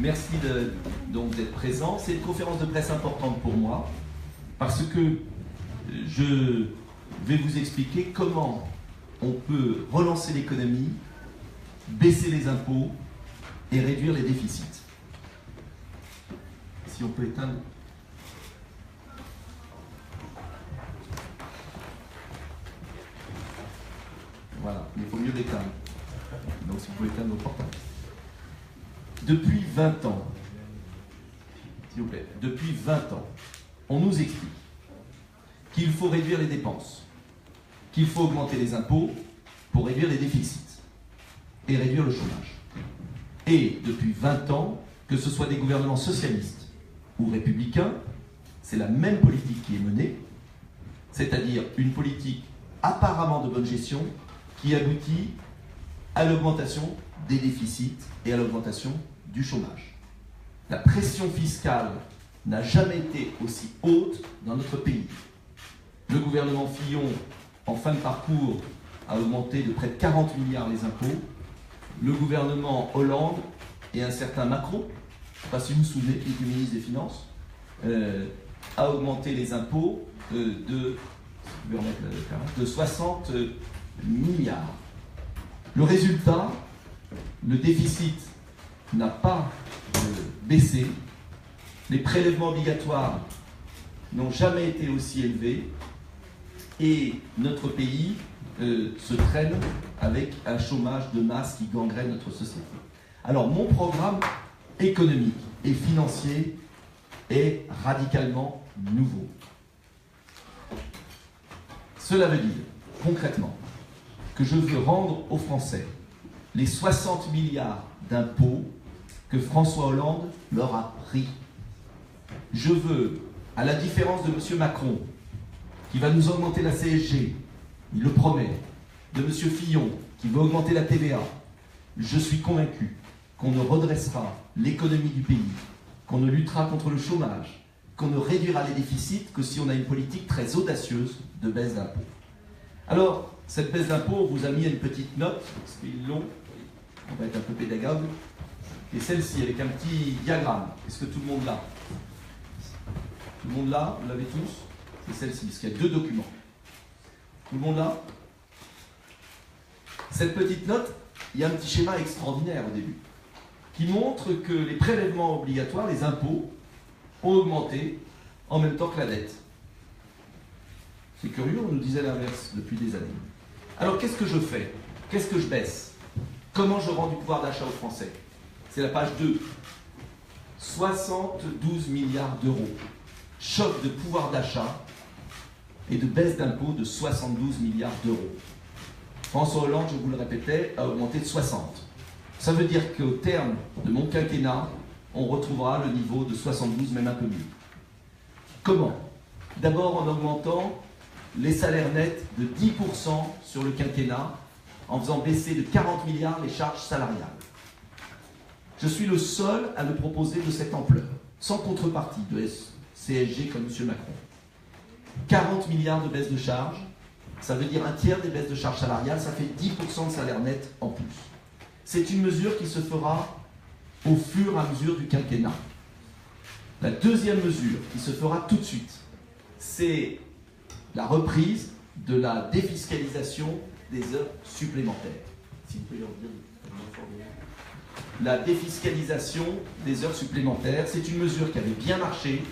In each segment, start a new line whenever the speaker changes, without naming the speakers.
Merci donc d'être présent. C'est une conférence de presse importante pour moi parce que je vais vous expliquer comment on peut relancer l'économie, baisser les impôts et réduire les déficits. Si on peut éteindre. Voilà, mais il faut mieux l'éteindre. Donc si vous pouvez éteindre vos portables. Depuis 20 ans, s'il vous plaît, depuis 20 ans, on nous explique qu'il faut réduire les dépenses, qu'il faut augmenter les impôts pour réduire les déficits et réduire le chômage. Et depuis 20 ans, que ce soit des gouvernements socialistes ou républicains, c'est la même politique qui est menée, c'est-à-dire une politique apparemment de bonne gestion qui aboutit à l'augmentation des déficits et à l'augmentation du chômage. La pression fiscale n'a jamais été aussi haute dans notre pays. Le gouvernement Fillon, en fin de parcours, a augmenté de près de 40 milliards les impôts. Le gouvernement Hollande et un certain Macron, je ne sais pas si vous vous souvenez, qui était ministre des Finances, a augmenté les impôts de 60 milliards. Le résultat, le déficit n'a pas baissé, les prélèvements obligatoires n'ont jamais été aussi élevés et notre pays se traîne avec un chômage de masse qui gangrène notre société. Alors mon programme économique et financier est radicalement nouveau. Cela veut dire, concrètement, que je veux rendre aux Français les 60 milliards d'impôts que François Hollande leur a pris. Je veux, à la différence de M. Macron, qui va nous augmenter la CSG, il le promet, de M. Fillon, qui veut augmenter la TVA, je suis convaincu qu'on ne redressera l'économie du pays, qu'on ne luttera contre le chômage, qu'on ne réduira les déficits que si on a une politique très audacieuse de baisse d'impôts. Alors, cette baisse d'impôts, on vous a mis une petite note, parce qu'ils l'ont, on va être un peu pédagogue, et celle-ci avec un petit diagramme. Est-ce que tout le monde l'a? Tout le monde l'a? Vous l'avez tous? C'est celle-ci, parce qu'il y a deux documents. Tout le monde l'a? Cette petite note, il y a un petit schéma extraordinaire au début, qui montre que les prélèvements obligatoires, les impôts, ont augmenté en même temps que la dette. C'est curieux, on nous disait l'inverse depuis des années. Alors qu'est-ce que je fais? Qu'est-ce que je baisse? Comment je rends du pouvoir d'achat aux Français? C'est la page 2. 72 milliards d'euros. Choc de pouvoir d'achat et de baisse d'impôts de 72 milliards d'euros. François Hollande, je vous le répétais, a augmenté de 60. Ça veut dire qu'au terme de mon quinquennat, on retrouvera le niveau de 72, même un peu mieux. Comment? D'abord en augmentant les salaires nets de 10% sur le quinquennat, en faisant baisser de 40 milliards les charges salariales. Je suis le seul à le proposer de cette ampleur, sans contrepartie de CSG comme M. Macron. 40 milliards de baisse de charges, ça veut dire un tiers des baisses de charges salariales, ça fait 10% de salaire net en plus. C'est une mesure qui se fera au fur et à mesure du quinquennat. La deuxième mesure qui se fera tout de suite, c'est la reprise de la défiscalisation des heures supplémentaires. Si vous pouvez leur dire. La défiscalisation des heures supplémentaires, c'est une mesure qui avait bien marché.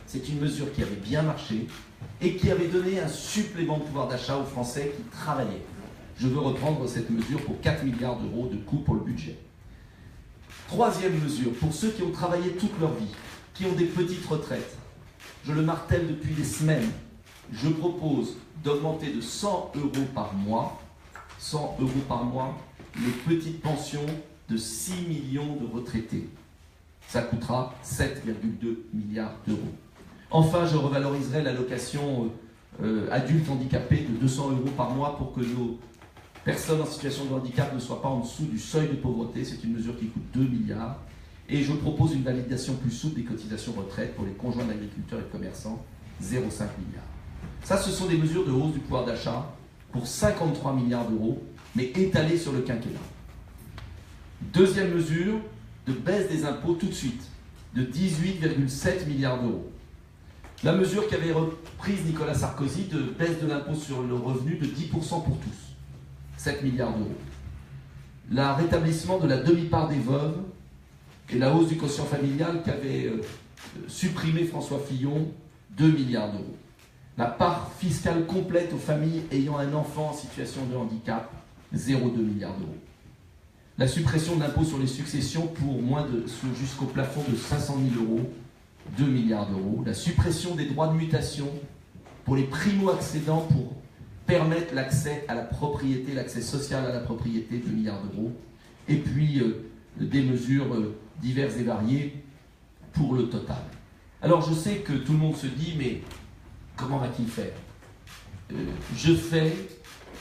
C'est une mesure qui avait bien marché et qui avait donné un supplément de pouvoir d'achat aux Français qui travaillaient. Je veux reprendre cette mesure pour 4 milliards d'euros de coût pour le budget. Troisième mesure, pour ceux qui ont travaillé toute leur vie, qui ont des petites retraites, je le martèle depuis des semaines, je propose d'augmenter de 100 € par mois, 100 € par mois, les petites pensions de 6 millions de retraités. Ça coûtera 7,2 milliards d'euros. Enfin, je revaloriserai l'allocation adulte handicapé de 200 € par mois pour que nos personnes en situation de handicap ne soient pas en dessous du seuil de pauvreté. C'est une mesure qui coûte 2 milliards. Et je propose une validation plus souple des cotisations retraite pour les conjoints d'agriculteurs et de commerçants, 0,5 milliards. Ça, ce sont des mesures de hausse du pouvoir d'achat pour 53 milliards d'euros, mais étalées sur le quinquennat. Deuxième mesure, de baisse des impôts tout de suite, de 18,7 milliards d'euros. La mesure qu'avait reprise Nicolas Sarkozy de baisse de l'impôt sur le revenu de 10% pour tous, 7 milliards d'euros. Le rétablissement de la demi-part des veuves et la hausse du quotient familial qu'avait supprimé François Fillon, 2 milliards d'euros. La part fiscale complète aux familles ayant un enfant en situation de handicap, 0,2 milliards d'euros. La suppression de l'impôt sur les successions pour jusqu'au plafond de 500 000 euros, 2 milliards d'euros. La suppression des droits de mutation pour les primo-accédants pour permettre l'accès à la propriété, l'accès social à la propriété, 2 milliards d'euros. Et puis des mesures diverses et variées pour le total. Alors je sais que tout le monde se dit, mais comment va-t-il faire? Je fais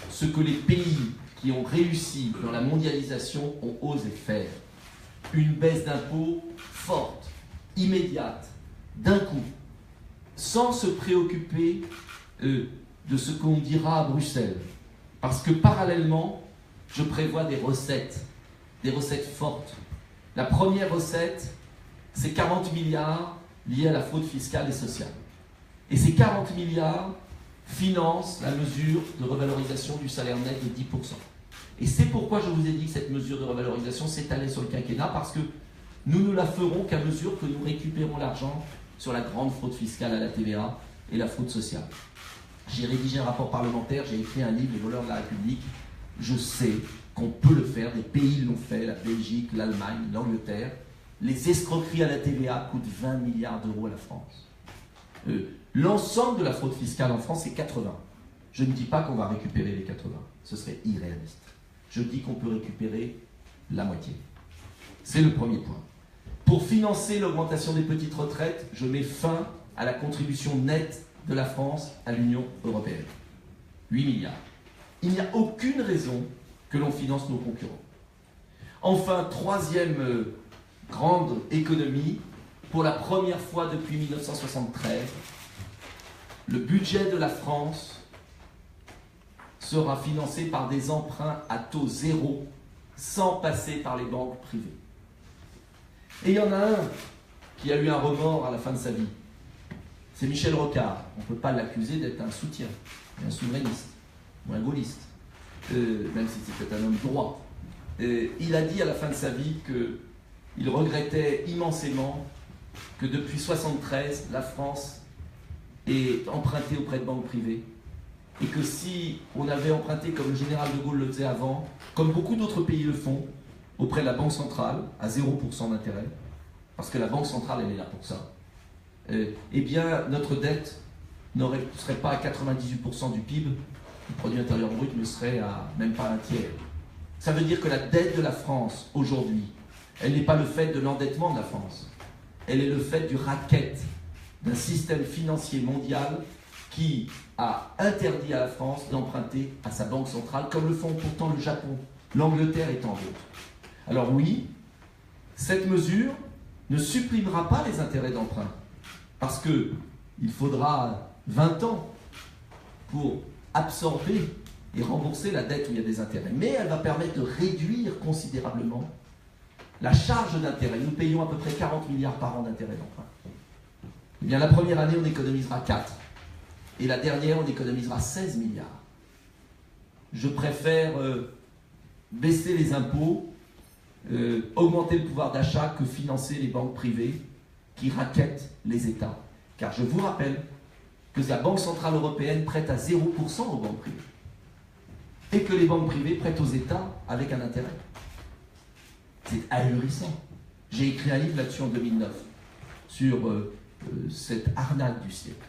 ce que les pays qui ont réussi dans la mondialisation ont osé faire. Une baisse d'impôts forte, immédiate, d'un coup, sans se préoccuper de ce qu'on dira à Bruxelles. Parce que parallèlement, je prévois des recettes fortes. La première recette, c'est 40 milliards liés à la fraude fiscale et sociale. Et ces 40 milliards financent la mesure de revalorisation du salaire net de 10%. Et c'est pourquoi je vous ai dit que cette mesure de revalorisation s'étalait sur le quinquennat, parce que nous ne la ferons qu'à mesure que nous récupérons l'argent sur la grande fraude fiscale à la TVA et la fraude sociale. J'ai rédigé un rapport parlementaire, j'ai écrit un livre, Les voleurs de la République. Je sais qu'on peut le faire, des pays l'ont fait, la Belgique, l'Allemagne, l'Angleterre. Les escroqueries à la TVA coûtent 20 milliards d'euros à la France. L'ensemble de la fraude fiscale en France, c'est 80. Je ne dis pas qu'on va récupérer les 80, ce serait irréaliste. Je dis qu'on peut récupérer la moitié. C'est le premier point. Pour financer l'augmentation des petites retraites, je mets fin à la contribution nette de la France à l'Union européenne. 8 milliards. Il n'y a aucune raison que l'on finance nos concurrents. Enfin, troisième grande économie, pour la première fois depuis 1973, le budget de la France sera financé par des emprunts à taux zéro, sans passer par les banques privées. Et il y en a un qui a eu un remords à la fin de sa vie. C'est Michel Rocard. On ne peut pas l'accuser d'être un soutien, un souverainiste, ou un gaulliste, même si c'était un homme droit. Il a dit à la fin de sa vie qu'il regrettait immensément que depuis 1973, la France ait emprunté auprès de banques privées, et que si on avait emprunté comme le général de Gaulle le faisait avant, comme beaucoup d'autres pays le font, auprès de la Banque centrale, à 0% d'intérêt, parce que la Banque centrale, elle est là pour ça, eh bien, notre dette ne serait pas à 98% du PIB, le produit intérieur brut ne serait à même pas un tiers. Ça veut dire que la dette de la France, aujourd'hui, elle n'est pas le fait de l'endettement de la France, elle est le fait du racket d'un système financier mondial qui a interdit à la France d'emprunter à sa banque centrale, comme le font pourtant le Japon, l'Angleterre et tant d'autres. Alors oui, cette mesure ne supprimera pas les intérêts d'emprunt, parce qu'il faudra 20 ans pour absorber et rembourser la dette où il y a des intérêts. Mais elle va permettre de réduire considérablement la charge d'intérêt. Nous payons à peu près 40 milliards par an d'intérêts d'emprunt. Eh bien, la première année, on économisera 4. Et la dernière, on économisera 16 milliards. Je préfère baisser les impôts, augmenter le pouvoir d'achat que financer les banques privées qui rackettent les États. Car je vous rappelle que la Banque Centrale Européenne prête à 0% aux banques privées. Et que les banques privées prêtent aux États avec un intérêt. C'est ahurissant. J'ai écrit un livre là-dessus en 2009, sur cette arnaque du siècle.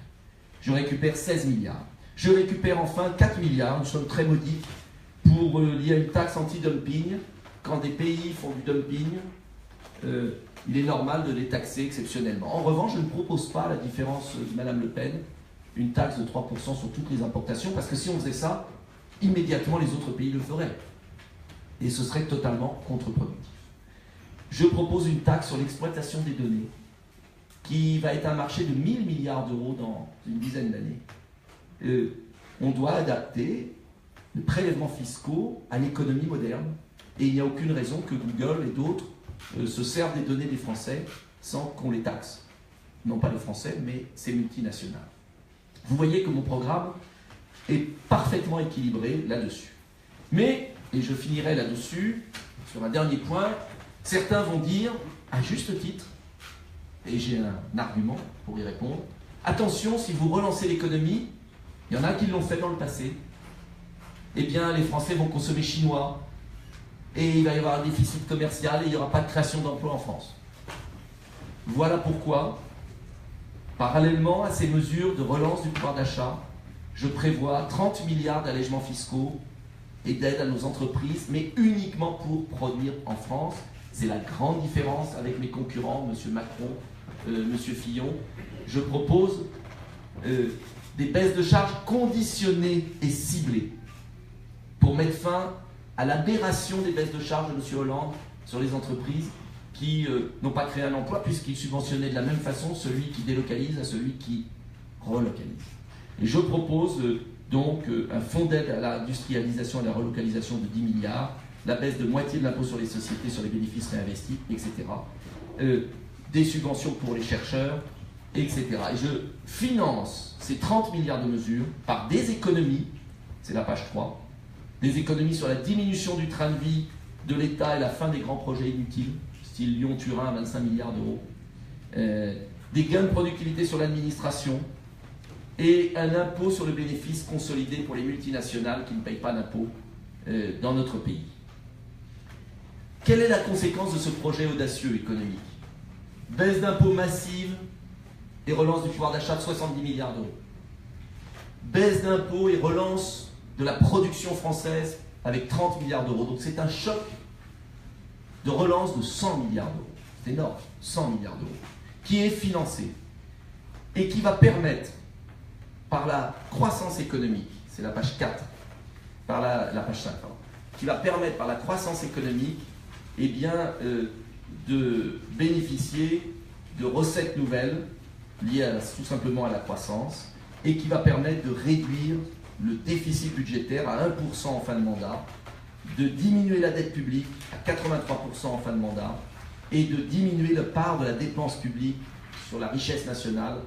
Je récupère 16 milliards. Je récupère enfin 4 milliards, une somme très modique, pour lier à une taxe anti-dumping. Quand des pays font du dumping, il est normal de les taxer exceptionnellement. En revanche, je ne propose pas, à la différence de Mme Le Pen, une taxe de 3% sur toutes les importations, parce que si on faisait ça, immédiatement les autres pays le feraient. Et ce serait totalement contre-productif. Je propose une taxe sur l'exploitation des données, qui va être un marché de 1000 milliards d'euros dans une dizaine d'années. On doit adapter les prélèvements fiscaux à l'économie moderne, et il n'y a aucune raison que Google et d'autres se servent des données des Français sans qu'on les taxe. Non pas les Français, mais ces multinationales. Vous voyez que mon programme est parfaitement équilibré là-dessus. Mais, et je finirai là-dessus, sur un dernier point, certains vont dire, à juste titre, et j'ai un argument pour y répondre, attention, si vous relancez l'économie, il y en a qui l'ont fait dans le passé, eh bien les Français vont consommer chinois, et il va y avoir un déficit commercial et il n'y aura pas de création d'emplois en France. Voilà pourquoi, parallèlement à ces mesures de relance du pouvoir d'achat, je prévois 30 milliards d'allègements fiscaux et d'aide à nos entreprises, mais uniquement pour produire en France. C'est la grande différence avec mes concurrents, M. Macron, M. Fillon. Je propose des baisses de charges conditionnées et ciblées pour mettre fin à l'aberration des baisses de charges de M. Hollande sur les entreprises qui n'ont pas créé un emploi puisqu'il subventionnait de la même façon celui qui délocalise à celui qui relocalise. Et je propose donc un fonds d'aide à l'industrialisation et à la relocalisation de 10 milliards, la baisse de moitié de l'impôt sur les sociétés sur les bénéfices réinvestis, etc. Des subventions pour les chercheurs, etc. Et je finance ces 30 milliards de mesures par des économies, c'est la page 3, des économies sur la diminution du train de vie de l'État et la fin des grands projets inutiles, style Lyon-Turin à 25 milliards d'euros, des gains de productivité sur l'administration et un impôt sur le bénéfice consolidé pour les multinationales qui ne payent pas d'impôt dans notre pays. Quelle est la conséquence de ce projet audacieux économique? Baisse d'impôts massive et relance du pouvoir d'achat de 70 milliards d'euros. Baisse d'impôts et relance de la production française avec 30 milliards d'euros. Donc c'est un choc de relance de 100 milliards d'euros. C'est énorme, 100 milliards d'euros, qui est financé et qui va permettre, par la croissance économique, c'est la page 4, par la page 5, pardon, qui va permettre par la croissance économique eh bien, de bénéficier de recettes nouvelles liées tout simplement à la croissance et qui va permettre de réduire le déficit budgétaire à 1% en fin de mandat, de diminuer la dette publique à 83% en fin de mandat et de diminuer la part de la dépense publique sur la richesse nationale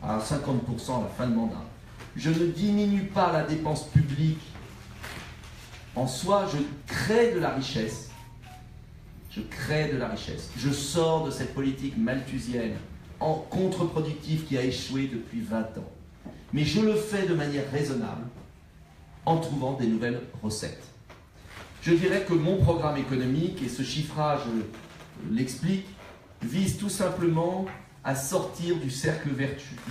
à 50% à la fin de mandat. Je ne diminue pas la dépense publique en soi, je crée de la richesse. Je crée de la richesse. Je sors de cette politique malthusienne contre-productive qui a échoué depuis 20 ans. Mais je le fais de manière raisonnable en trouvant des nouvelles recettes. Je dirais que mon programme économique, et ce chiffrage l'explique, vise tout simplement à sortir du cercle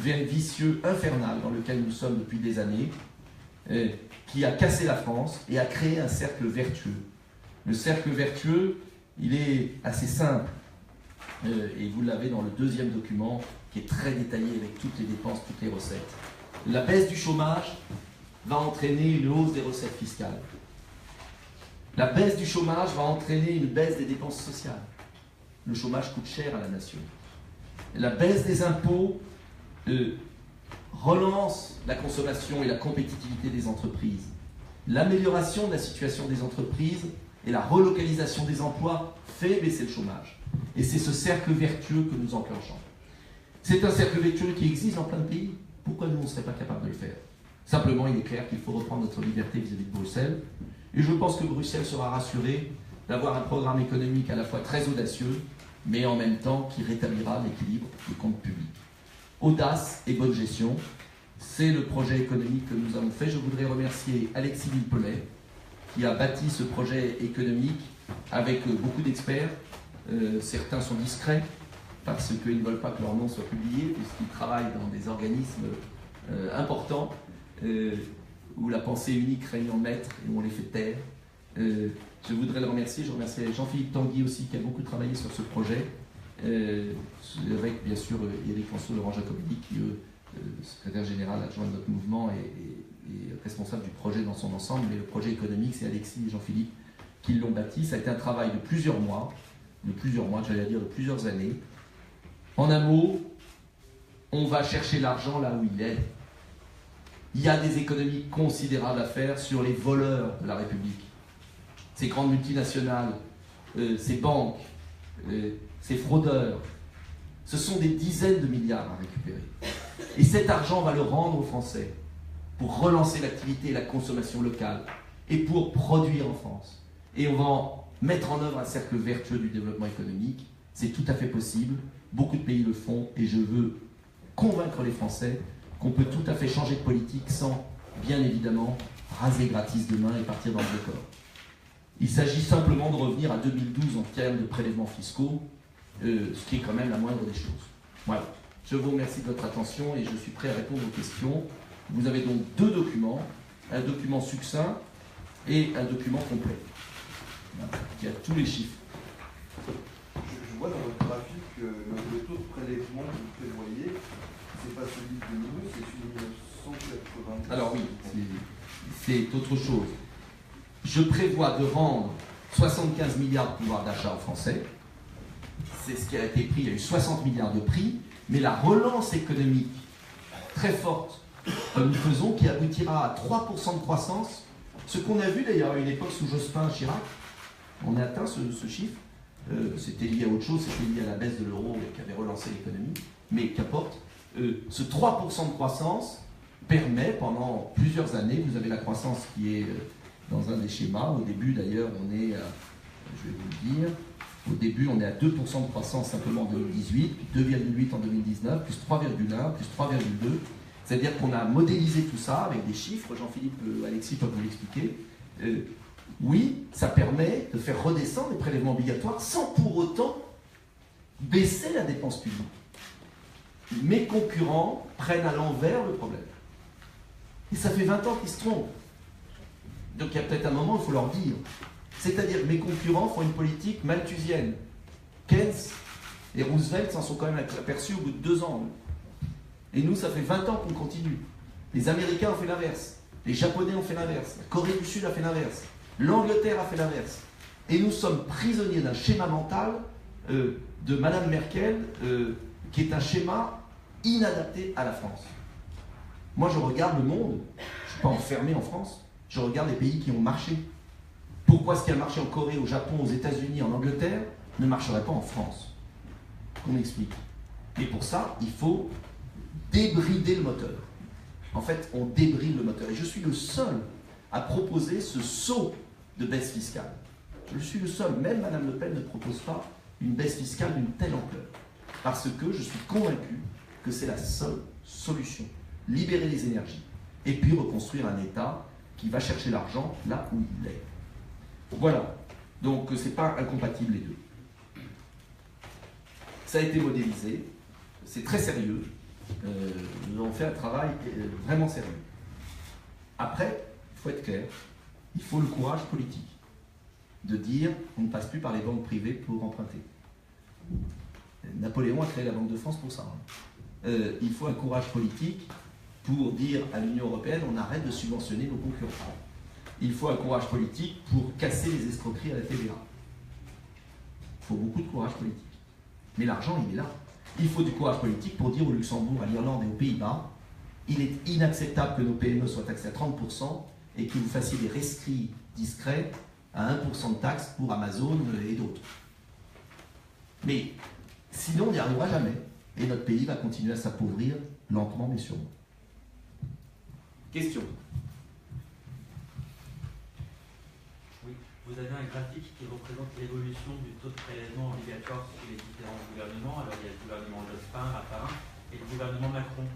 vicieux infernal dans lequel nous sommes depuis des années, qui a cassé la France et a créé un cercle vertueux. Le cercle vertueux, il est assez simple, et vous l'avez dans le deuxième document, qui est très détaillé avec toutes les dépenses, toutes les recettes. La baisse du chômage va entraîner une hausse des recettes fiscales. La baisse du chômage va entraîner une baisse des dépenses sociales. Le chômage coûte cher à la nation. La baisse des impôts relance la consommation et la compétitivité des entreprises. L'amélioration de la situation des entreprises et la relocalisation des emplois fait baisser le chômage. Et c'est ce cercle vertueux que nous enclenchons. C'est un cercle vertueux qui existe dans plein de pays. Pourquoi nous ne serions pas capables de le faire? Simplement, il est clair qu'il faut reprendre notre liberté vis-à-vis de Bruxelles. Et je pense que Bruxelles sera rassurée d'avoir un programme économique à la fois très audacieux, mais en même temps qui rétablira l'équilibre des comptes publics. Audace et bonne gestion, c'est le projet économique que nous avons fait. Je voudrais remercier Alexis Villepelet, qui a bâti ce projet économique avec beaucoup d'experts. Certains sont discrets parce qu'ils ne veulent pas que leur nom soit publié, puisqu'ils travaillent dans des organismes importants, où la pensée unique règne en maître et où on les fait taire. Je voudrais le remercier. Je remercie Jean-Philippe Tanguy aussi, qui a beaucoup travaillé sur ce projet, avec bien sûr Éric François, Laurent Jacobelli, qui secrétaire général adjoint de notre mouvement et responsable du projet dans son ensemble. Mais le projet économique, c'est Alexis et Jean-Philippe qui l'ont bâti. Ça a été un travail de plusieurs mois, j'allais dire de plusieurs années. En un mot, on va chercher l'argent là où il est. Il y a des économies considérables à faire sur les voleurs de la République. Ces grandes multinationales, ces banques, ces fraudeurs. Ce sont des dizaines de milliards à récupérer. Et cet argent, on va le rendre aux Français pour relancer l'activité et la consommation locale et pour produire en France. Et on va mettre en œuvre un cercle vertueux du développement économique. C'est tout à fait possible. Beaucoup de pays le font et je veux convaincre les Français qu'on peut tout à fait changer de politique sans, bien évidemment, raser gratis demain et partir dans le décor. Il s'agit simplement de revenir à 2012 en termes de prélèvements fiscaux, ce qui est quand même la moindre des choses. Voilà. Je vous remercie de votre attention et je suis prêt à répondre aux questions. Vous avez donc deux documents, un document succinct et un document complet, qui a tous les chiffres.
Je vois dans votre graphique que le taux de prélèvement que vous prévoyez, c'est pas celui de nous, c'est celui de 1980.
Alors oui, c'est autre chose. Je prévois de rendre 75 milliards de pouvoir d'achat aux Français. C'est ce qui a été pris. Il y a eu 60 milliards de prix, mais la relance économique très forte, comme nous faisons, qui aboutira à 3% de croissance. Ce qu'on a vu d'ailleurs à une époque sous Jospin, Chirac, on a atteint ce chiffre. C'était lié à autre chose, c'était lié à la baisse de l'euro qui avait relancé l'économie. Mais qu'importe, ce 3% de croissance permet pendant plusieurs années, vous avez la croissance qui est dans un des schémas. Au début d'ailleurs, on est, je vais vous le dire, au début on est à 2% de croissance simplement en 2018, puis 2,8 en 2019, plus 3,1, plus 3,2. C'est-à-dire qu'on a modélisé tout ça avec des chiffres, Jean-Philippe, Alexis peuvent vous l'expliquer. Oui, ça permet de faire redescendre les prélèvements obligatoires sans pour autant baisser la dépense publique. Mes concurrents prennent à l'envers le problème. Et ça fait 20 ans qu'ils se trompent. Donc il y a peut-être un moment où il faut leur dire. C'est-à-dire que mes concurrents font une politique malthusienne. Keynes et Roosevelt s'en sont quand même aperçus au bout de 2 ans. Et nous, ça fait 20 ans qu'on continue. Les Américains ont fait l'inverse. Les Japonais ont fait l'inverse. La Corée du Sud a fait l'inverse. L'Angleterre a fait l'inverse. Et nous sommes prisonniers d'un schéma mental de Madame Merkel qui est un schéma inadapté à la France. Moi, je regarde le monde. Je ne suis pas enfermé en France. Je regarde les pays qui ont marché. Pourquoi ce qui a marché en Corée, au Japon, aux États-Unis, en Angleterre, ne marcherait pas en France? Qu'on m'explique. Et pour ça, il faut débrider le moteur. En fait, on débride le moteur. Et je suis le seul à proposer ce saut de baisse fiscale. Je suis le seul. Même Mme Le Pen ne propose pas une baisse fiscale d'une telle ampleur. Parce que je suis convaincu que c'est la seule solution. Libérer les énergies. Et puis reconstruire un État qui va chercher l'argent là où il est. Voilà. Donc, ce n'est pas incompatible les deux. Ça a été modélisé. C'est très sérieux. Nous avons fait un travail vraiment sérieux. Après, il faut être clair, il faut le courage politique de dire on ne passe plus par les banques privées pour emprunter. Napoléon a créé la Banque de France pour ça. Il faut un courage politique pour dire à l'Union européenne on arrête de subventionner nos concurrents. Il faut un courage politique pour casser les escroqueries à la TVA. Il faut beaucoup de courage politique. Mais l'argent, il est là. Il faut du courage politique pour dire au Luxembourg, à l'Irlande et aux Pays-Bas, il est inacceptable que nos PME soient taxées à 30% et que vous fassiez des rescrits discrets à 1% de taxes pour Amazon et d'autres. Mais sinon, on n'y arrivera jamais. Et notre pays va continuer à s'appauvrir lentement mais sûrement. Question.
Oui, vous avez un graphique qui représente l'évolution du taux de prélèvement obligatoire sur les différents gouvernements. Alors il y a le gouvernement Jospin, Raffarin, et le gouvernement Macron,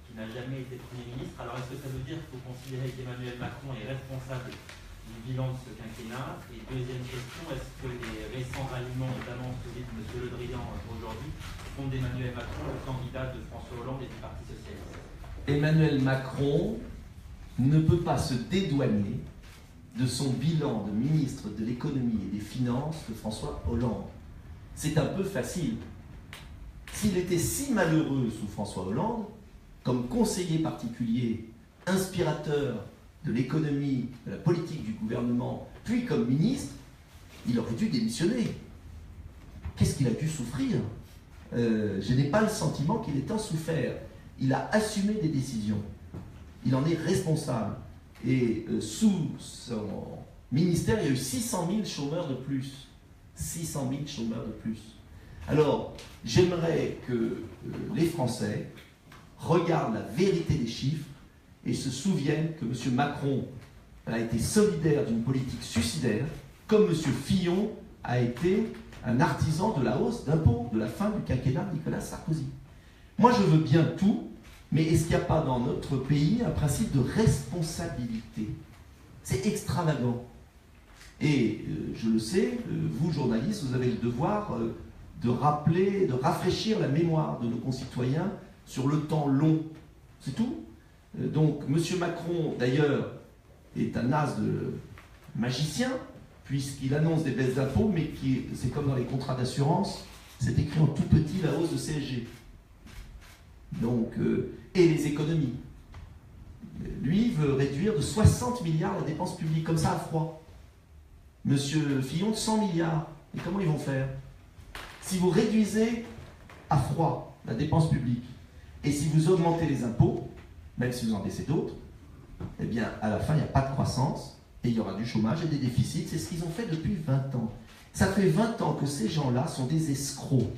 qui n'a jamais été Premier ministre. Alors est-ce que ça veut dire qu'il faut considérer qu'Emmanuel Macron est responsable du bilan de ce quinquennat? Et deuxième question, est-ce que les récents ralliements, notamment celui de M. Le Drian aujourd'hui, font d'Emmanuel Macron le candidat de François Hollande et du Parti socialiste?
Emmanuel Macron ne peut pas se dédouaner de son bilan de ministre de l'économie et des finances de François Hollande. C'est un peu facile. S'il était si malheureux sous François Hollande, comme conseiller particulier, inspirateur de l'économie, de la politique du gouvernement, puis comme ministre, il aurait dû démissionner. Qu'est-ce qu'il a dû souffrir? Je n'ai pas le sentiment qu'il ait tant souffert. Il a assumé des décisions. Il en est responsable. Et sous son ministère, il y a eu 600 000 chômeurs de plus. 600 000 chômeurs de plus. Alors, j'aimerais que les Français regardent la vérité des chiffres et se souviennent que M. Macron a été solidaire d'une politique suicidaire, comme M. Fillon a été un artisan de la hausse d'impôts de la fin du quinquennat de Nicolas Sarkozy. Moi, je veux bien tout, mais est-ce qu'il n'y a pas dans notre pays un principe de responsabilité? C'est extravagant. Et je le sais, vous, journalistes, vous avez le devoir de rappeler, de rafraîchir la mémoire de nos concitoyens sur le temps long. C'est tout. Donc, M. Macron, d'ailleurs, est un as de magicien, puisqu'il annonce des baisses d'impôts, mais c'est comme dans les contrats d'assurance, c'est écrit en tout petit la hausse de CSG. Donc, et les économies. Lui veut réduire de 60 milliards la dépense publique, comme ça à froid. Monsieur Fillon, de 100 milliards. Et comment ils vont faire? Si vous réduisez à froid la dépense publique, et si vous augmentez les impôts, même si vous en baissez d'autres, eh bien, à la fin, il n'y a pas de croissance, et il y aura du chômage et des déficits. C'est ce qu'ils ont fait depuis 20 ans. Ça fait 20 ans que ces gens-là sont des escrocs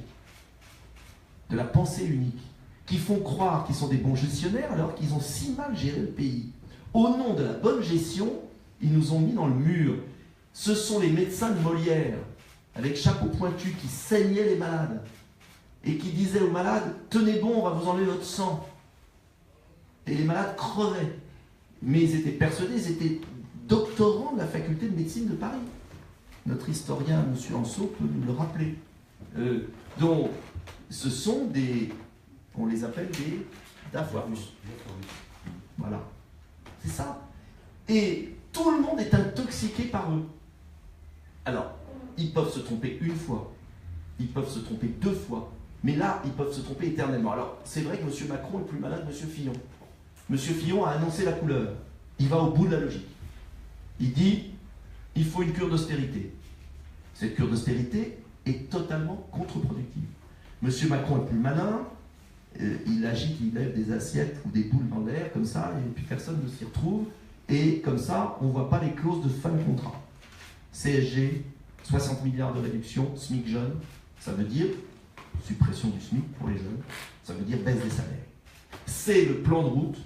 de la pensée unique, qui font croire qu'ils sont des bons gestionnaires alors qu'ils ont si mal géré le pays. Au nom de la bonne gestion, ils nous ont mis dans le mur. Ce sont les médecins de Molière, avec chapeau pointu, qui saignaient les malades et qui disaient aux malades « Tenez bon, on va vous enlever votre sang ». Et les malades crevaient. Mais ils étaient persuadés, ils étaient doctorants de la faculté de médecine de Paris. Notre historien, M. Anceau, peut nous le rappeler. Donc, ce sont des... On les appelle des Daforus. Voilà. C'est ça. Et tout le monde est intoxiqué par eux. Alors, ils peuvent se tromper une fois. Ils peuvent se tromper 2 fois. Mais là, ils peuvent se tromper éternellement. Alors, c'est vrai que M. Macron est plus malin que M. Fillon. M. Fillon a annoncé la couleur. Il va au bout de la logique. Il dit, il faut une cure d'austérité. Cette cure d'austérité est totalement contre-productive. M. Macron est plus malin. Il agite, il lève des assiettes ou des boules dans l'air, comme ça, et puis personne ne s'y retrouve. Et comme ça, on ne voit pas les clauses de fin de contrat. CSG, 60 milliards de réduction, SMIC jeune, ça veut dire suppression du SMIC pour les jeunes, ça veut dire baisse des salaires. C'est le plan de route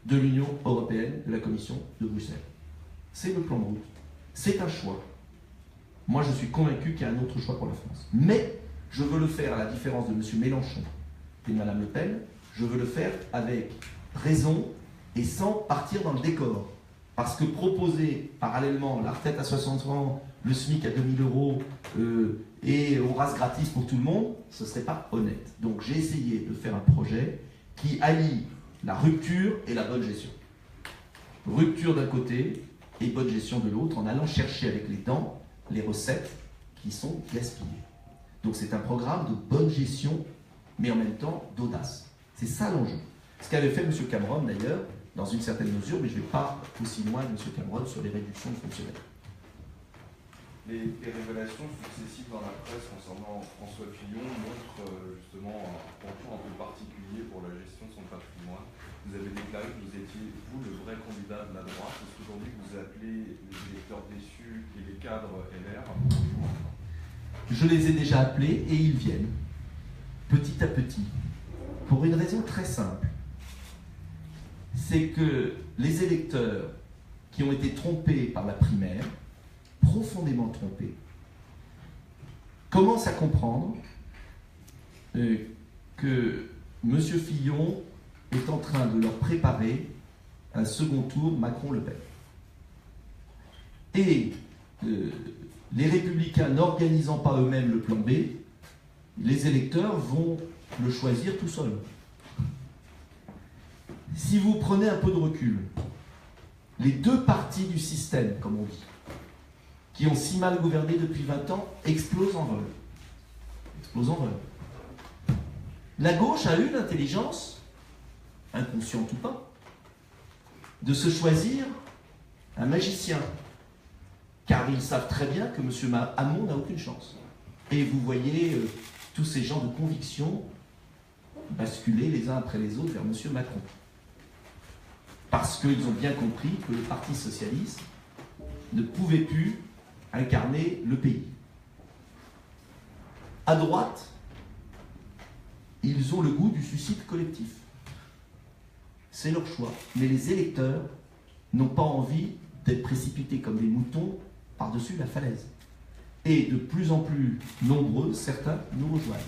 de l'Union européenne, de la Commission de Bruxelles. C'est le plan de route. C'est un choix. Moi, je suis convaincu qu'il y a un autre choix pour la France. Mais je veux le faire, à la différence de M. Mélenchon et de Mme Le Pen, je veux le faire avec raison et sans partir dans le décor. Parce que proposer parallèlement la retraite à 60 ans, le SMIC à 2000 euros et on rase gratis pour tout le monde, ce ne serait pas honnête. Donc j'ai essayé de faire un projet qui allie la rupture et la bonne gestion. Rupture d'un côté et bonne gestion de l'autre, en allant chercher avec les dents les recettes qui sont gaspillées. Donc c'est un programme de bonne gestion, mais en même temps d'audace. C'est ça l'enjeu. Ce qu'avait fait M. Cameron d'ailleurs, dans une certaine mesure, mais je ne vais pas aussi loin que M. Cameron sur les réductions de fonctionnaires.
Les révélations successives dans la presse concernant François Fillon montrent justement un contour un peu particulier pour la gestion de son patrimoine. Vous avez déclaré que vous étiez, vous, le vrai candidat de la droite. Est-ce qu'aujourd'hui vous appelez les électeurs déçus et les cadres LR?
Je les ai déjà appelés et ils viennent, petit à petit, pour une raison très simple. C'est que les électeurs qui ont été trompés par la primaire, profondément trompés, commencent à comprendre que M. Fillon est en train de leur préparer un second tour Macron-Le Pen. Et les Républicains n'organisant pas eux-mêmes le plan B, les électeurs vont le choisir tout seuls. Si vous prenez un peu de recul, les 2 parties du système, comme on dit, qui ont si mal gouverné depuis 20 ans, explosent en vol. Explosent en vol. La gauche a eu l'intelligence, inconsciente ou pas, de se choisir un magicien, car ils savent très bien que M. Hamon n'a aucune chance. Et vous voyez tous ces gens de conviction basculer les uns après les autres vers M. Macron. Parce qu'ils ont bien compris que le Parti socialiste ne pouvait plus incarner le pays. À droite, ils ont le goût du suicide collectif. C'est leur choix. Mais les électeurs n'ont pas envie d'être précipités comme des moutons par-dessus la falaise. Et de plus en plus nombreux, certains nous rejoignent.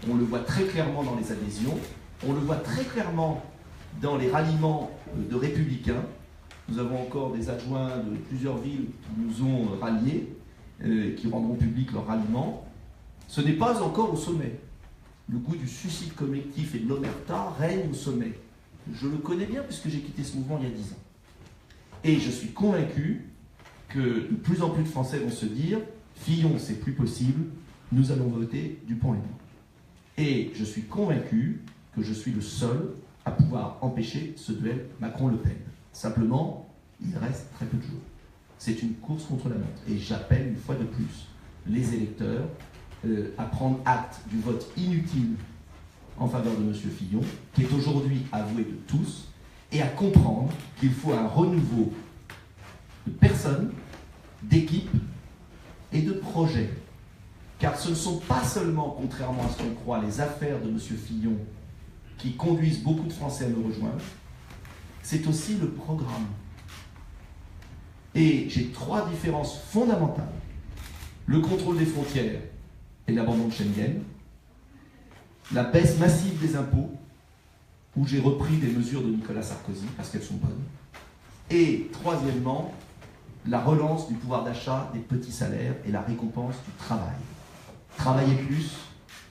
On le voit très clairement dans les adhésions, on le voit très clairement dans les ralliements de républicains. Nous avons encore des adjoints de plusieurs villes qui nous ont ralliés, qui rendront public leur ralliement. Ce n'est pas encore au sommet. Le goût du suicide collectif et de l'omerta règne au sommet. Je le connais bien puisque j'ai quitté ce mouvement il y a 10 ans. Et je suis convaincu que de plus en plus de Français vont se dire « Fillon, c'est plus possible, nous allons voter Dupont-Aignan ». Et je suis convaincu que je suis le seul à pouvoir empêcher ce duel Macron-Le Pen. Simplement, il reste très peu de jours. C'est une course contre la montre. Et j'appelle une fois de plus les électeurs à prendre acte du vote inutile en faveur de M. Fillon, qui est aujourd'hui avoué de tous, et à comprendre qu'il faut un renouveau de personnes, d'équipes et de projets. Car ce ne sont pas seulement, contrairement à ce qu'on croit, les affaires de M. Fillon qui conduisent beaucoup de Français à me rejoindre, c'est aussi le programme. Et j'ai 3 différences fondamentales. Le contrôle des frontières et l'abandon de Schengen, la baisse massive des impôts, où j'ai repris des mesures de Nicolas Sarkozy, parce qu'elles sont bonnes, et troisièmement, la relance du pouvoir d'achat des petits salaires et la récompense du travail. Travailler plus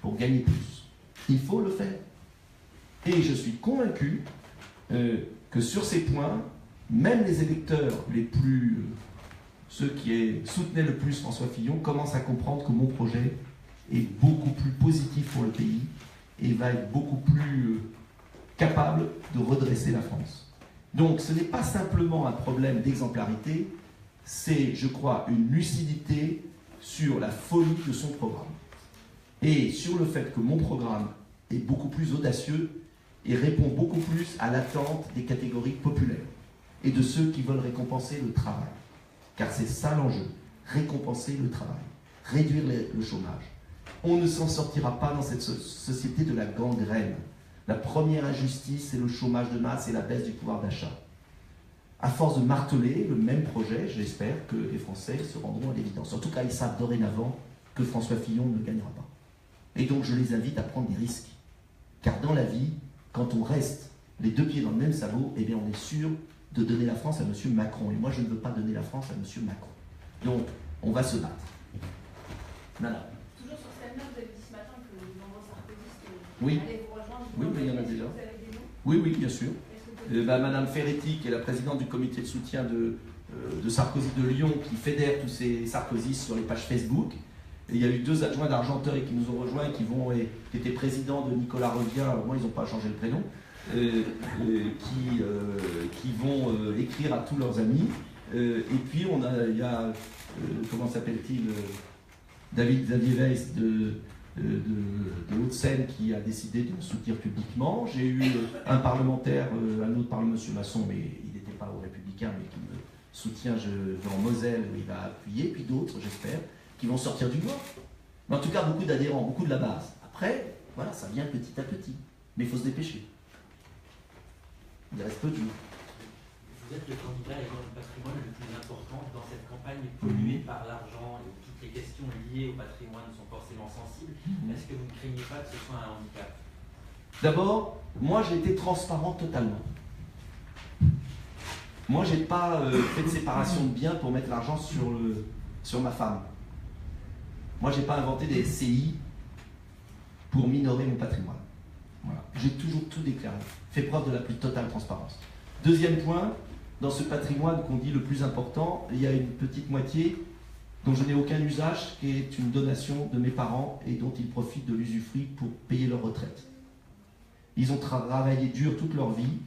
pour gagner plus. Il faut le faire. Et je suis convaincu que sur ces points, même les électeurs les plus... ceux qui soutenaient le plus François Fillon commencent à comprendre que mon projet est beaucoup plus positif pour le pays et va être beaucoup plus capable de redresser la France. Donc ce n'est pas simplement un problème d'exemplarité, c'est, je crois, une lucidité sur la folie de son programme. Et sur le fait que mon programme est beaucoup plus audacieux et répond beaucoup plus à l'attente des catégories populaires et de ceux qui veulent récompenser le travail. Car c'est ça l'enjeu, récompenser le travail, réduire le chômage. On ne s'en sortira pas dans cette société de la gangrène. La première injustice, c'est le chômage de masse et la baisse du pouvoir d'achat. À force de marteler le même projet, j'espère que les Français se rendront à l'évidence. En tout cas, ils savent dorénavant que François Fillon ne gagnera pas. Et donc, je les invite à prendre des risques. Car dans la vie, quand on reste les 2 pieds dans le même sabot, eh bien, on est sûr de donner la France à M. Macron. Et moi, je ne veux pas donner la France à M. Macron. Donc, on va se battre. Voilà.
Toujours sur cette note, vous avez dit ce matin que de nombreux sarkozystes
Oui.
allaient vous rejoindre.
Oui, mais il y en a déjà.
Vous avez des noms ?
Oui, bien sûr. Madame Ferretti, qui est la présidente du comité de soutien de Sarkozy de Lyon, qui fédère tous ces sarkozystes sur les pages Facebook. Et il y a eu 2 adjoints d'Argenteuil qui nous ont rejoints, qui étaient présidents de Nicolas Revien, moi ils n'ont pas changé le prénom, qui vont écrire à tous leurs amis. Et puis il y a comment s'appelle-t-il, David Xavier Weiss de Haute-Seine qui a décidé de me soutenir publiquement. J'ai eu un parlementaire, un autre parlementaire, M. Masson, mais il n'était pas aux Républicains, mais qui me soutient en Moselle, où il va appuyer, puis d'autres, j'espère, qui vont sortir du bois. Mais en tout cas, beaucoup d'adhérents, beaucoup de la base. Après, voilà, ça vient petit à petit. Mais il faut se dépêcher. Il reste peu de jours.
Vous êtes le candidat ayant le patrimoine le plus important dans cette campagne polluée par l'argent et où toutes les questions liées au patrimoine sont forcément sensibles. Est-ce que vous ne craignez pas que ce soit un handicap ?
D'abord, moi j'ai été transparent totalement. Moi j'ai pas fait de séparation de biens pour mettre l'argent sur ma femme. Moi j'ai pas inventé des SCI pour minorer mon patrimoine. Voilà. J'ai toujours tout déclaré, fait preuve de la plus totale transparence. Deuxième point, dans ce patrimoine qu'on dit le plus important, il y a une petite moitié dont je n'ai aucun usage, qui est une donation de mes parents et dont ils profitent de l'usufruit pour payer leur retraite. Ils ont travaillé dur toute leur vie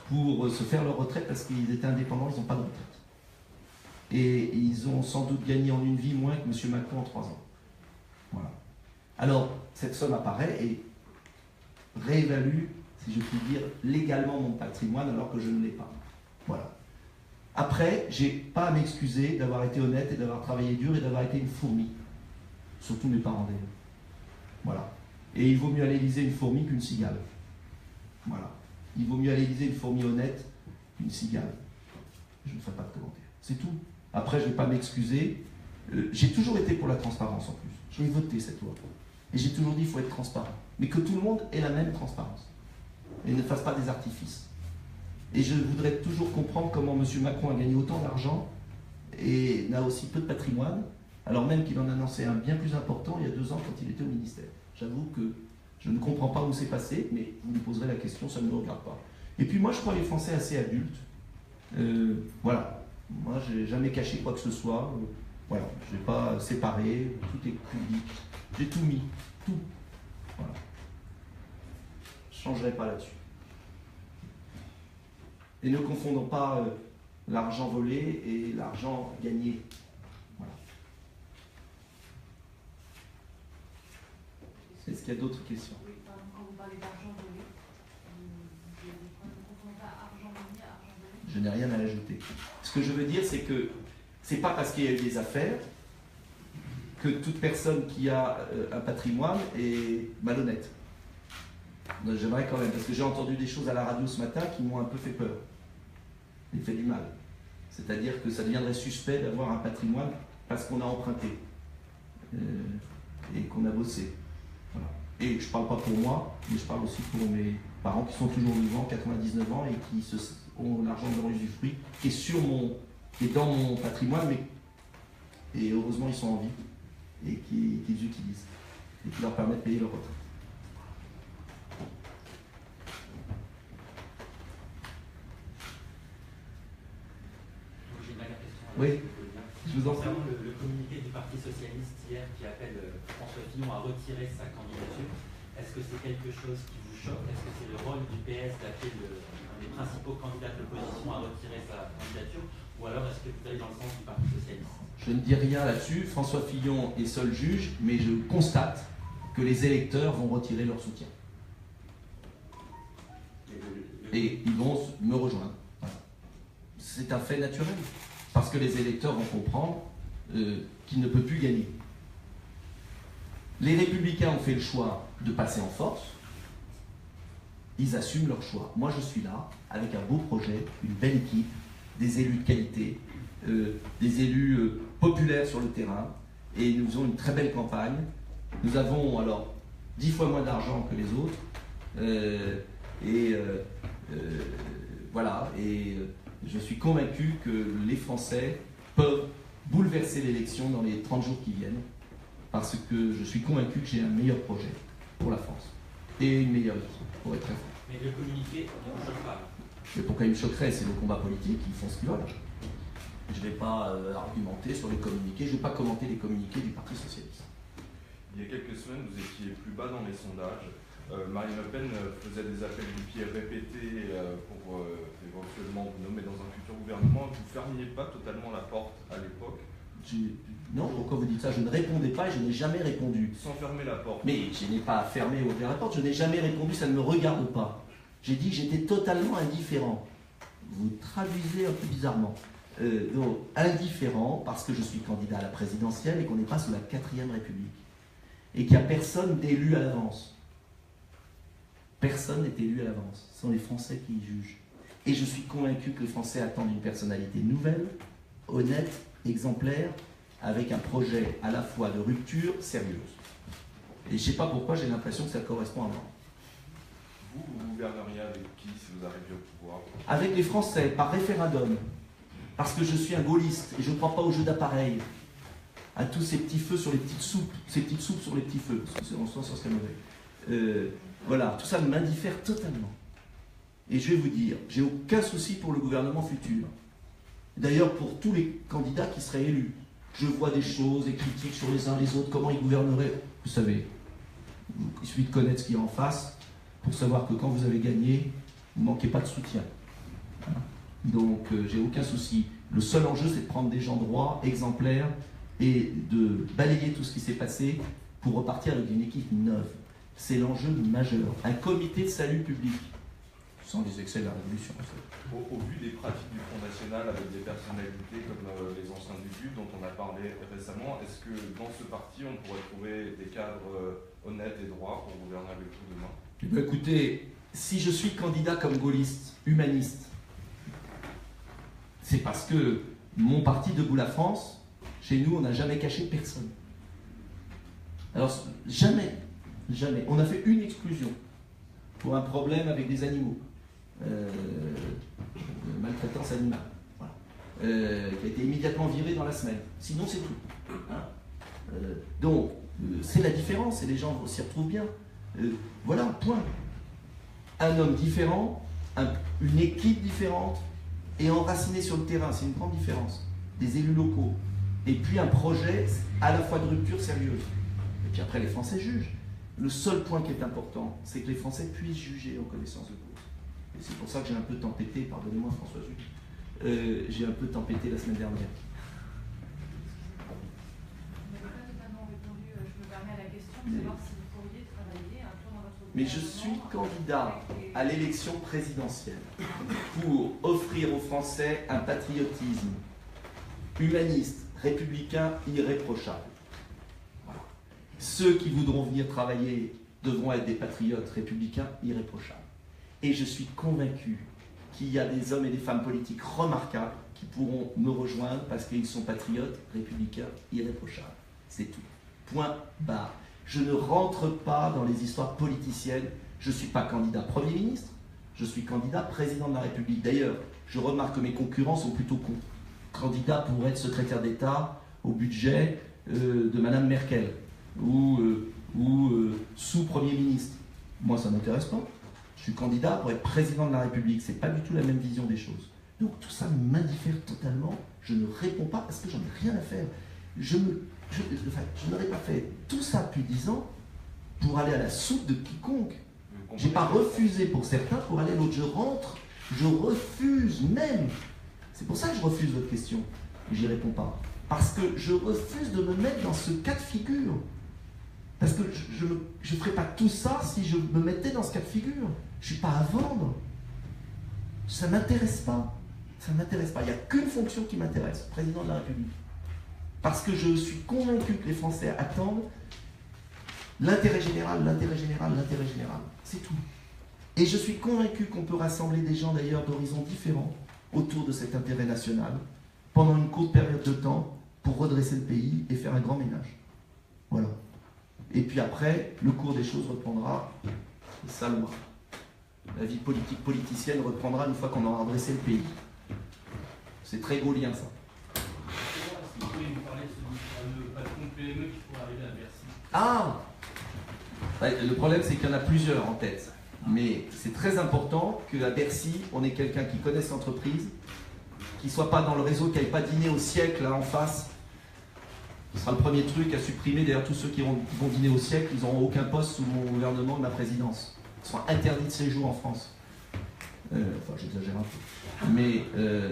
pour se faire leur retraite parce qu'ils étaient indépendants, ils n'ont pas de retraite. Et ils ont sans doute gagné en une vie moins que M. Macron en 3 ans. Voilà. Alors, cette somme apparaît et réévalue, si je puis dire, légalement mon patrimoine alors que je ne l'ai pas. Voilà. Après, j'ai pas à m'excuser d'avoir été honnête et d'avoir travaillé dur et d'avoir été une fourmi. Surtout mes parents d'ailleurs. Voilà. Et il vaut mieux aller éliser une fourmi qu'une cigale. Voilà. Il vaut mieux aller éliser une fourmi honnête qu'une cigale. Je ne ferai pas de commentaire. C'est tout. Après, je ne vais pas m'excuser. J'ai toujours été pour la transparence en plus. J'ai voté cette loi. Et j'ai toujours dit qu'il faut être transparent. Mais que tout le monde ait la même transparence. Et ne fasse pas des artifices. Et je voudrais toujours comprendre comment M. Macron a gagné autant d'argent et n'a aussi peu de patrimoine, alors même qu'il en a annoncé un bien plus important il y a 2 ans quand il était au ministère. J'avoue que je ne comprends pas où c'est passé, mais vous me poserez la question, ça ne me regarde pas. Et puis moi, je crois les Français assez adultes. Voilà. Moi, je n'ai jamais caché quoi que ce soit. Voilà. Je n'ai pas séparé. Tout est public. J'ai tout mis. Tout. Voilà. Je ne changerai pas là-dessus. Et ne confondons pas l'argent volé et l'argent gagné. Voilà. Est-ce qu'il y a d'autres questions?
Oui, pardon, quand vous parlez d'argent volé, vous ne confondez pas argent gagné, argent volé?
Je n'ai rien à ajouter. Ce que je veux dire, c'est que c'est pas parce qu'il y a eu des affaires que toute personne qui a un patrimoine est malhonnête. J'aimerais quand même, parce que j'ai entendu des choses à la radio ce matin qui m'ont un peu fait peur. Et fait du mal. C'est-à-dire que ça deviendrait suspect d'avoir un patrimoine parce qu'on a emprunté et qu'on a bossé. Voilà. Et je ne parle pas pour moi, mais je parle aussi pour mes parents qui sont toujours vivants, 99 ans, et qui ont l'argent de leur usufruit, qui est dans mon patrimoine, mais et heureusement ils sont en vie et qu'ils utilisent et qui leur permettent de payer leur retraite. Oui, je vous en prie.
Concernant le communiqué du Parti Socialiste hier qui appelle François Fillon à retirer sa candidature, est-ce que c'est quelque chose qui vous choque? Est-ce que c'est le rôle du PS d'appeler un des principaux candidats de l'opposition à retirer sa candidature? Ou alors est-ce que vous allez dans le sens du Parti Socialiste?
Je ne dis rien là-dessus. François Fillon est seul juge, mais je constate que les électeurs vont retirer leur soutien. Et ils vont me rejoindre. Voilà. C'est un fait naturel. Parce que les électeurs vont comprendre qu'il ne peut plus gagner. Les Républicains ont fait le choix de passer en force. Ils assument leur choix. Moi, je suis là avec un beau projet, une belle équipe, des élus de qualité, des élus populaires sur le terrain. Et nous faisons une très belle campagne. Nous avons alors 10 fois moins d'argent que les autres. Voilà. Et je suis convaincu que les Français peuvent bouleverser l'élection dans les 30 jours qui viennent, parce que je suis convaincu que j'ai un meilleur projet pour la France et une meilleure équipe, pour être très franc.
Mais le communiqué ne vous choque pas?
Mais pourquoi il me choquerait? C'est le combat politique, ils font ce qu'ils veulent. Je ne vais pas argumenter sur les communiqués, je ne vais pas commenter les communiqués du Parti Socialiste.
Il y a quelques semaines, vous étiez plus bas dans les sondages. Marine Le Pen faisait des appels du pied répétés pour éventuellement vous nommer dans un futur gouvernement. Vous ne fermiez pas totalement la porte à l'époque?
Non, pourquoi vous dites ça? Je ne répondais pas et je n'ai jamais répondu.
Sans fermer la porte.
Mais je n'ai pas fermé ou ouvert la porte, je n'ai jamais répondu, ça ne me regarde pas. J'ai dit que j'étais totalement indifférent. Vous traduisez un peu bizarrement. Donc, indifférent parce que je suis candidat à la présidentielle et qu'on n'est pas sous la 4e République. Et qu'il n'y a personne d'élu à l'avance. Personne n'est élu à l'avance. Ce sont les Français qui y jugent. Et je suis convaincu que les Français attendent une personnalité nouvelle, honnête, exemplaire, avec un projet à la fois de rupture sérieuse. Et je ne sais pas pourquoi j'ai l'impression que ça correspond à moi.
Vous gouverneriez avec qui si vous arriviez au pouvoir?
Avec les Français, par référendum. Parce que je suis un gaulliste et je ne crois pas au jeu d'appareil. À tous ces petits feux sur les petites soupes, ces petites soupes sur les petits feux, parce que en soi, ça serait mauvais. Voilà, tout ça m'indiffère totalement. Et je vais vous dire, j'ai aucun souci pour le gouvernement futur. D'ailleurs, pour tous les candidats qui seraient élus. Je vois des choses, des critiques sur les uns les autres, comment ils gouverneraient. Vous savez, il suffit de connaître ce qu'il y a en face pour savoir que quand vous avez gagné, vous ne manquez pas de soutien. Donc, j'ai aucun souci. Le seul enjeu, c'est de prendre des gens droits, exemplaires, et de balayer tout ce qui s'est passé pour repartir avec une équipe neuve. C'est l'enjeu majeur. Un comité de salut public. sans les excès de la Révolution.
Au vu des pratiques du Front National avec des personnalités comme les anciens du PUD dont on a parlé récemment, est-ce que dans ce parti on pourrait trouver des cadres honnêtes et droits pour gouverner avec vous demain?
Eh bien, écoutez, si je suis candidat comme gaulliste, humaniste, c'est parce que mon parti Debout la France, chez nous, on n'a jamais caché personne. Alors, jamais, on a fait une exclusion pour un problème avec des animaux, maltraitance animale, voilà. Qui a été immédiatement viré dans la semaine. Sinon, c'est tout. Hein. Donc, c'est la différence, et les gens s'y retrouvent bien. Voilà, point. Un homme différent, une équipe différente, et enraciné sur le terrain, c'est une grande différence. Des élus locaux, et puis un projet à la fois de rupture sérieuse. Et puis après, les Français jugent. Le seul point qui est important, c'est que les Français puissent juger en connaissance de cause. Et c'est pour ça que j'ai un peu tempêté, pardonnez-moi François Jules, j'ai un peu tempêté la semaine dernière.
Vous n'avez pas totalement répondu, je me permets à la question de savoir si vous pourriez travailler un peu dans votre
Mais je suis candidat à l'élection présidentielle pour offrir aux Français un patriotisme humaniste, républicain, irréprochable. Voilà. Ceux qui voudront venir travailler devront être des patriotes républicains irréprochables. Et je suis convaincu qu'il y a des hommes et des femmes politiques remarquables qui pourront me rejoindre parce qu'ils sont patriotes, républicains, irréprochables. C'est tout. Point barre. Je ne rentre pas dans les histoires politiciennes. Je ne suis pas candidat Premier ministre, je suis candidat président de la République. D'ailleurs, je remarque que mes concurrents sont plutôt candidats pour être secrétaire d'État au budget de Madame Merkel ou sous-Premier ministre. Moi, ça ne m'intéresse pas. Je suis candidat pour être président de la République. Ce n'est pas du tout la même vision des choses. Donc tout ça m'indiffère totalement. Je ne réponds pas parce que j'en ai rien à faire. Je n'aurais pas fait tout ça depuis 10 ans pour aller à la soupe de quiconque. Je n'ai pas refusé pour certains pour aller à l'autre. Je rentre, je refuse même. C'est pour ça que je refuse votre question. Et j'y réponds pas. Parce que je refuse de me mettre dans ce cas de figure. Parce que je ne ferais pas tout ça si je me mettais dans ce cas de figure. Je ne suis pas à vendre. Ça ne m'intéresse pas. Ça ne m'intéresse pas. Il n'y a qu'une fonction qui m'intéresse, président de la République. Parce que je suis convaincu que les Français attendent l'intérêt général, l'intérêt général, l'intérêt général. C'est tout. Et je suis convaincu qu'on peut rassembler des gens d'ailleurs d'horizons différents autour de cet intérêt national pendant une courte période de temps pour redresser le pays et faire un grand ménage. Voilà. Et puis après, le cours des choses reprendra sa loi. La vie politique politicienne reprendra une fois qu'on aura redressé le pays. C'est très gaullien ça.
Vous pouvez nous parler de ce fameux patron PME qui pourrait arriver à Bercy?
Ah! Le problème, c'est qu'il y en a plusieurs en tête. Mais c'est très important qu'à Bercy, on ait quelqu'un qui connaisse l'entreprise, qui ne soit pas dans le réseau, qui n'aille pas dîner au siècle là en face. Ce sera le premier truc à supprimer. D'ailleurs, tous ceux qui vont dîner au siècle, ils n'auront aucun poste sous mon gouvernement de ma présidence. Ils seront interdits de séjour en France. Enfin, j'exagère un peu. Mais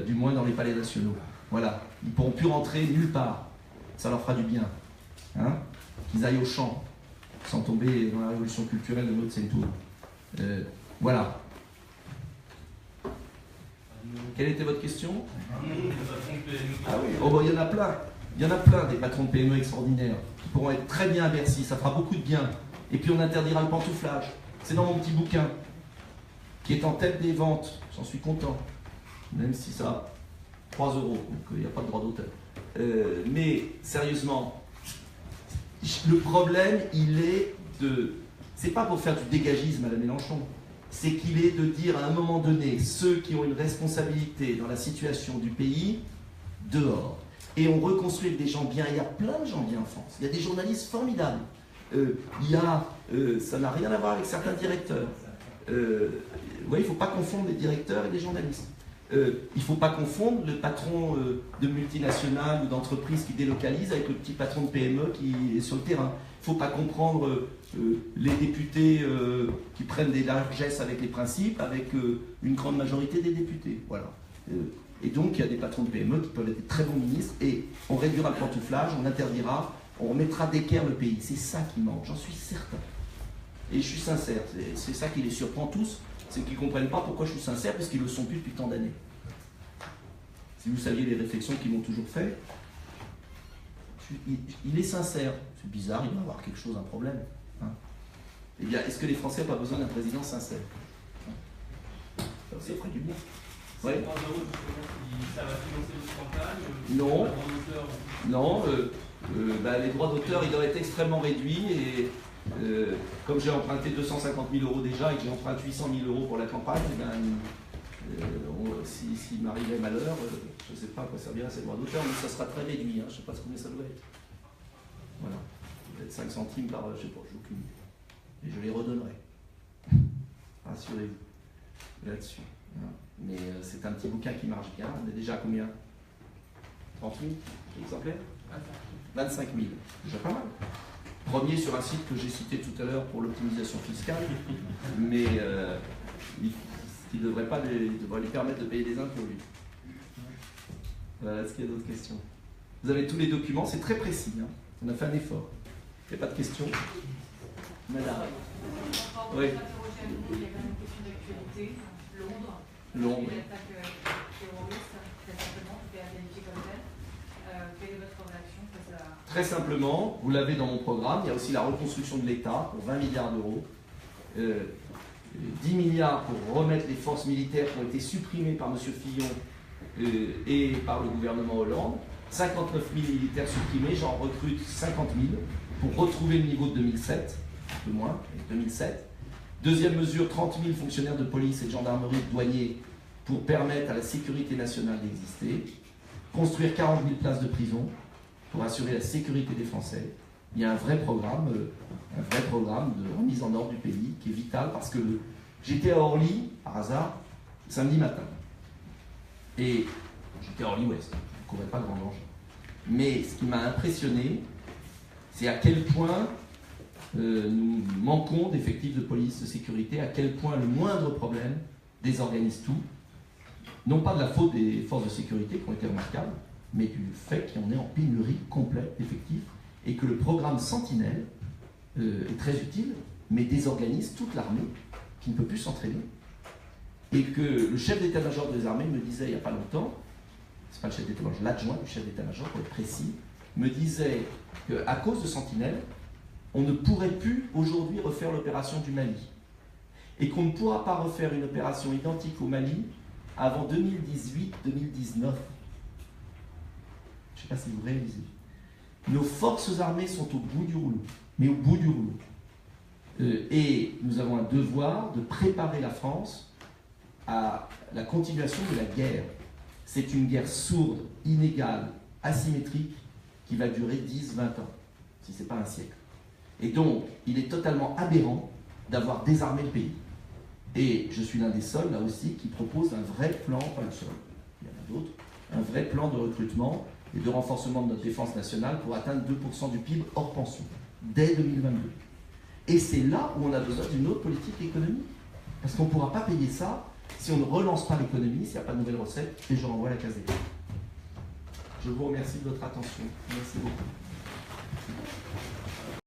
du moins dans les palais nationaux. Voilà. Ils ne pourront plus rentrer nulle part. Ça leur fera du bien. Hein? Qu'ils aillent au champ, sans tomber dans la révolution culturelle de Mao Tse-tung. Voilà. Quelle était votre question? Ah oui, oh, bon, il y en a plein. Il y en a plein des patrons de PME extraordinaires qui pourront être très bien à Bercy, ça fera beaucoup de bien. Et puis on interdira le pantouflage. C'est dans mon petit bouquin, qui est en tête des ventes. J'en suis content. Même si ça a 3 €, donc il n'y a pas de droit d'auteur. Mais sérieusement, le problème, il est de... C'est pas pour faire du dégagisme à la Mélenchon. C'est qu'il est de dire à un moment donné, ceux qui ont une responsabilité dans la situation du pays, dehors. Et on reconstruit avec des gens bien. Il y a plein de gens bien en France. Il y a des journalistes formidables. Ça n'a rien à voir avec certains directeurs. Il ne faut pas confondre les directeurs et les journalistes. Il ne faut pas confondre le patron de multinationales ou d'entreprises qui délocalise avec le petit patron de PME qui est sur le terrain. Il ne faut pas comprendre les députés qui prennent des largesses avec les principes, avec une grande majorité des députés. Voilà. Et donc, il y a des patrons de PME qui peuvent être des très bons ministres, et on réduira le pantouflage, on interdira, on remettra d'équerre le pays. C'est ça qui manque, j'en suis certain. Et je suis sincère, c'est ça qui les surprend tous, c'est qu'ils ne comprennent pas pourquoi je suis sincère, parce qu'ils ne le sont plus depuis tant d'années. Si vous saviez les réflexions qu'ils m'ont toujours fait, il est sincère. C'est bizarre, il doit avoir quelque chose, un problème. Hein. Eh bien, est-ce que les Français n'ont pas besoin d'un président sincère? Ça ferait du bien. Ouais.
Ça va financer votre campagne?
Non. Non. Les droits d'auteur, ils doivent être extrêmement réduits. Et comme j'ai emprunté 250 000 € déjà et que j'emprunte 800 000 € pour la campagne, s'il m'arrivait malheur, je ne sais pas à quoi servira ces droits d'auteur, mais ça sera très réduit. Hein. Je ne sais pas combien ça doit être. Voilà. Peut-être 5 centimes par, je ne sais pas, j'ai aucune idée. Et je les redonnerai. Rassurez-vous là-dessus. Hein. Mais c'est un petit bouquin qui marche bien. On est déjà à combien? 30 000 exemplaires? 25 000. Déjà pas mal. Premier sur un site que j'ai cité tout à l'heure pour l'optimisation fiscale, mais qui ne devrait pas lui permettre de payer des impôts, lui. Voilà, est-ce qu'il y a d'autres questions? Vous avez tous les documents, c'est très précis. Hein. On a fait un effort. Il n'y a pas de questions? Madame. Oui.
Il y a quand même une question d'actualité.
Londres.
L'attaque terroriste, très simplement, vous pouvez la qualifier comme telle. Quelle est votre réaction face à...
Très simplement, vous l'avez dans mon programme, il y a aussi la reconstruction de l'État pour 20 milliards d'euros. 10 milliards pour remettre les forces militaires qui ont été supprimées par M. Fillon et par le gouvernement Hollande. 59 000 militaires supprimés, j'en recrute 50 000 pour retrouver le niveau de 2007, un peu moins, 2007. Deuxième mesure, 30 000 fonctionnaires de police et de gendarmerie douaniers pour permettre à la sécurité nationale d'exister. Construire 40 000 places de prison pour assurer la sécurité des Français. Il y a un vrai programme de remise en ordre du pays qui est vital parce que j'étais à Orly, par hasard, samedi matin. Et j'étais à Orly-Ouest, je ne courais pas grand danger. Mais ce qui m'a impressionné, c'est à quel point nous manquons d'effectifs de police, de sécurité, à quel point le moindre problème désorganise tout. Non pas de la faute des forces de sécurité qui ont été remarquables, mais du fait qu'on est en pénurie complète d'effectifs et que le programme Sentinelle est très utile, mais désorganise toute l'armée qui ne peut plus s'entraîner. Et que le chef d'état-major des armées me disait il n'y a pas longtemps, c'est pas le chef d'état-major, l'adjoint du chef d'état-major pour être précis, me disait qu'à cause de Sentinelle, on ne pourrait plus aujourd'hui refaire l'opération du Mali. Et qu'on ne pourra pas refaire une opération identique au Mali avant 2018-2019. Je ne sais pas si vous réalisez. Nos forces armées sont au bout du rouleau, mais au bout du rouleau. Et nous avons un devoir de préparer la France à la continuation de la guerre. C'est une guerre sourde, inégale, asymétrique, qui va durer 10-20 ans, si ce n'est pas un siècle. Et donc, il est totalement aberrant d'avoir désarmé le pays. Et je suis l'un des seuls, là aussi, qui propose un vrai plan, pas le seul, il y en a d'autres, un vrai plan de recrutement et de renforcement de notre défense nationale pour atteindre 2% du PIB hors pension, dès 2022. Et c'est là où on a besoin d'une autre politique économique. Parce qu'on ne pourra pas payer ça si on ne relance pas l'économie, s'il n'y a pas de nouvelles recettes, et je renvoie la case des. Je vous remercie de votre attention. Merci beaucoup.